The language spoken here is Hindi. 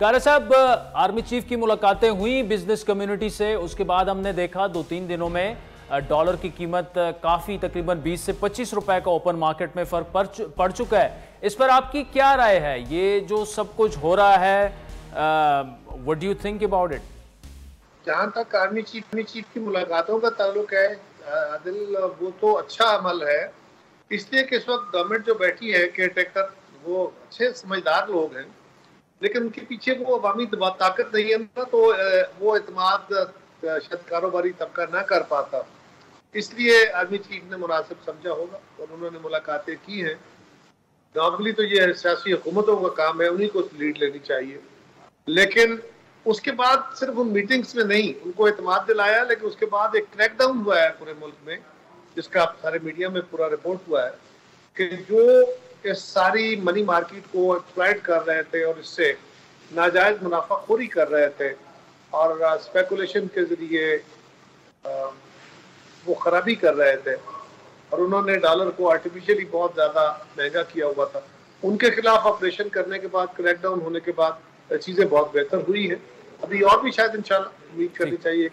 कारा साहब, आर्मी चीफ की मुलाकातें हुई बिजनेस कम्युनिटी से, उसके बाद हमने देखा 2-3 दिनों में डॉलर की कीमत काफी तकरीबन 20 से 25 रुपए का ओपन मार्केट में फर्क पड़ चुका है। इस पर आपकी क्या राय है? ये जो सब कुछ हो रहा है, what do you think about it? जहां तक आर्मी चीफ की मुलाकातों का ताल्लुक है आदिल, वो तो अच्छा अमल है, इसलिए कि इस वक्त गवर्नमेंट जो बैठी है केयर टेकर, वो अच्छे समझदार लोग हैं, लेकिन उनके पीछे वो अवामी ताकत नहीं है ना, तो वो एतमाद शायद कारोबारी तबका ना कर पाता। इसलिए आर्मी चीफ ने मुनासिब समझा होगा और उन्होंने मुलाकातें की हैं। नॉर्मली तो ये सियासी हुकूमतों का काम है, उन्हीं को लीड लेनी चाहिए, लेकिन उसके बाद सिर्फ उन मीटिंग्स में नहीं, उनको एतमाद दिलाया, लेकिन उसके बाद एक क्रैकडाउन हुआ है पूरे मुल्क में, जिसका सारे मीडिया में पूरा रिपोर्ट हुआ है कि जो इस सारी मनी मार्केट को एक्सप्लॉइट कर रहे थे और इससे नाजायज मुनाफाखोरी कर रहे थे और स्पेकुलेशन के जरिए वो खराबी कर रहे थे, और उन्होंने डॉलर को आर्टिफिशियली बहुत ज्यादा महंगा किया हुआ था, उनके खिलाफ ऑपरेशन करने के बाद, क्रैकडाउन होने के बाद चीजें बहुत बेहतर हुई है। अभी और भी शायद इंशाल्लाह उम्मीद करनी चाहिए कि